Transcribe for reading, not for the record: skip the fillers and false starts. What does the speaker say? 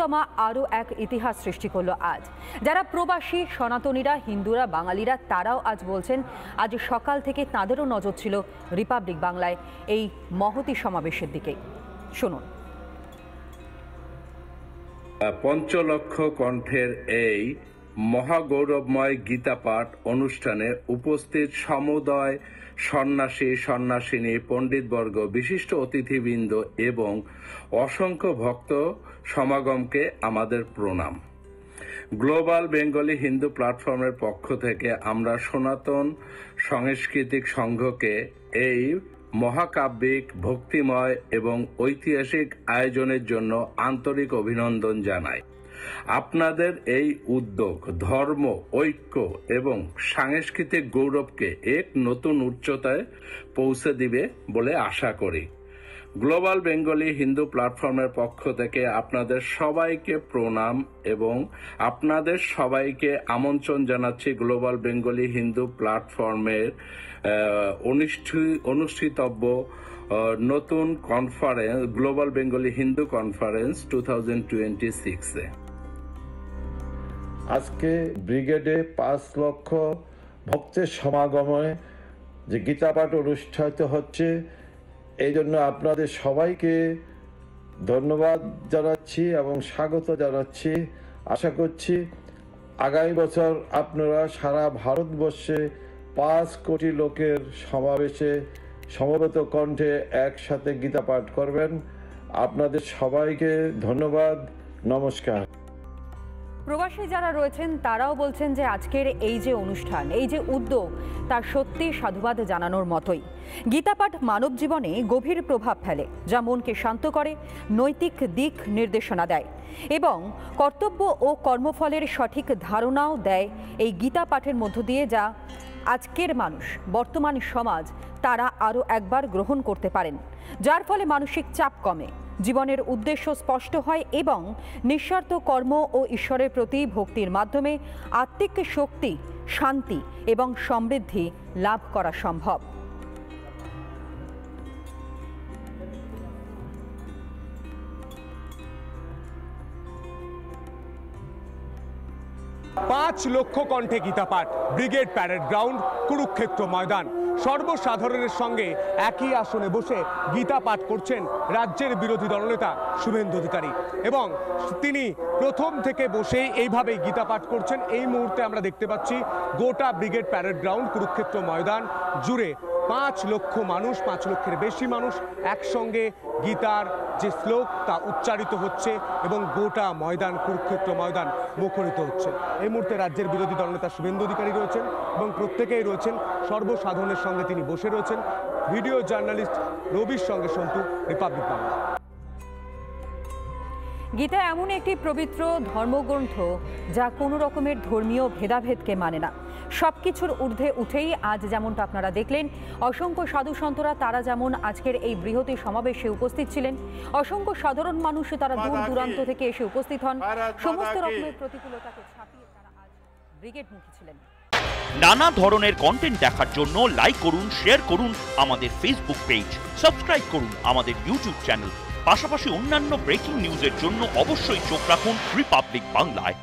তমা আরও এক ইতিহাস সৃষ্টি করলো আজ। যারা প্রবাসী সনাতনীরা, হিন্দুরা, বাঙালিরা তারাও আজ বলছেন আজ সকাল থেকে তাঁদেরও নজর ছিল রিপাবলিক বাংলায় এই মহতী সমাবেশের দিকে। শুনুন। পঞ্চলক্ষ কণ্ঠের এই মহাগৌরবময় গীতা পাঠ অনুষ্ঠানে উপস্থিত সমুদয় সন্ন্যাসী, সন্ন্যাসিনী, পণ্ডিতবর্গ, বিশিষ্ট অতিথিবৃন্দ এবং অসংখ্য ভক্ত সমাগমকে আমাদের প্রণাম। গ্লোবাল বেঙ্গলি হিন্দু প্ল্যাটফর্মের পক্ষ থেকে আমরা সনাতন সাংস্কৃতিক সংঘকে এই মহাকাব্যিক, ভক্তিময় এবং ঐতিহাসিক আয়োজনের জন্য আন্তরিক অভিনন্দন জানাই। আপনাদের এই উদ্যোগ ধর্ম, ঐক্য এবং সাংস্কৃতিক গৌরবকে এক নতুন উচ্চতায় পৌঁছে দিবে বলে আশা করি। গ্লোবাল বেঙ্গলি হিন্দু প্ল্যাটফর্মের পক্ষ থেকে আপনাদের সবাইকে প্রণাম এবং আপনাদের সবাইকে আমন্ত্রণ জানাচ্ছি গ্লোবাল বেঙ্গলি হিন্দু প্ল্যাটফর্মের অনুষ্ঠিতব্য নতুন conference, global Bengali Hindu conference 2026-এ। আজকে ব্রিগেডে 5 লক্ষ ভক্তের সমাগমে যে গীতাপাঠ অনুষ্ঠিত হচ্ছে, এই জন্য আপনাদের সবাইকে ধন্যবাদ জানাচ্ছি এবং স্বাগত জানাচ্ছি। আশা করছি আগামী বছর আপনারা সারা ভারতবর্ষে 5 কোটি লোকের সমাবেশে সমবেত কণ্ঠে একসাথে গীতা পাঠ করবেন। আপনাদের সবাইকে ধন্যবাদ, নমস্কার। প্রবাসী যারা রয়েছেন তারাও বলছেন যে আজকের এই যে অনুষ্ঠান, এই যে উদ্যোগ, তার সত্যি সাধুবাদ জানানোর মতোই। গীতাপাঠ মানব জীবনে গভীর প্রভাব ফেলে, যা মনকে শান্ত করে, নৈতিক দিক নির্দেশনা দেয় এবং কর্তব্য ও কর্মফলের সঠিক ধারণাও দেয়। এই গীতা পাঠের মধ্য দিয়ে যা আজকের মানুষ, বর্তমান সমাজ তারা আরও একবার গ্রহণ করতে পারেন, যার ফলে মানসিক চাপ কমে, জীবনের উদ্দেশ্য স্পষ্ট হয় এবং নিঃস্বার্থ কর্ম ও ঈশ্বরের প্রতি ভক্তির মাধ্যমে আত্মিক শক্তি, শান্তি এবং সমৃদ্ধি লাভ করা সম্ভব। পাঁচ লক্ষ কণ্ঠে গীতাপাঠ, ব্রিগেড প্যারেড গ্রাউন্ড, কুরুক্ষেত্র ময়দান। সর্বসাধারণের সঙ্গে একই আসনে বসে গীতা পাঠ করছেন রাজ্যের বিরোধী দলনেতা শুভেন্দু অধিকারী এবং তিনি প্রথম থেকে বসেই এইভাবেই গীতা পাঠ করছেন। এই মুহূর্তে আমরা দেখতে পাচ্ছি গোটা ব্রিগেড প্যারেড গ্রাউন্ড, কুরুক্ষেত্র ময়দান জুড়ে 5 লক্ষ মানুষ, 5 লক্ষের বেশি মানুষ একসঙ্গে গীতার যে শ্লোক তা উচ্চারিত হচ্ছে এবং গোটা ময়দান, কুরুক্ষেত্র ময়দান মুখরিত হচ্ছে। এই মুহূর্তে রাজ্যের বিরোধী দলনেতা শুভেন্দু অধিকারী রয়েছেন এবং প্রত্যেকেই রয়েছেন সর্বসাধারণের সঙ্গে তিনি বসে রয়েছেন। ভিডিও জার্নালিস্ট রবির সঙ্গে সন্তু, রিপাবলিক বাংলা। গীতা এমন একটি পবিত্র ধর্মগ্রন্থ যা কোনো রকমের ধর্মীয় ভেদাভেদকে মানে না। সবকিছুর ঊর্ধ্বে উঠেই আজ যেমনটা আপনারা দেখলেন, অসংখ্য সাধু সন্তরা তারা যেমন আজকের এই বৃহৎ সমাবেশে উপস্থিত ছিলেন, অসংখ্য সাধারণ মানুষ তারা দূর দূরান্ত থেকে এসে উপস্থিত হন। সমস্ত রকমের প্রতিকূলতাকে ছাপিয়ে তারা আজ ব্রিগেডমুখী ছিলেন। নানা ধরনের কন্টেন্ট দেখার জন্য লাইক করুন, শেয়ার করুন আমাদের ফেসবুক পেজ, সাবস্ক্রাইব করুন আমাদের ইউটিউব চ্যানেল। পাশাপাশি অন্যান্য ব্রেকিং নিউজের জন্য অবশ্যই চোখ রাখুন রিপাবলিক বাংলায়।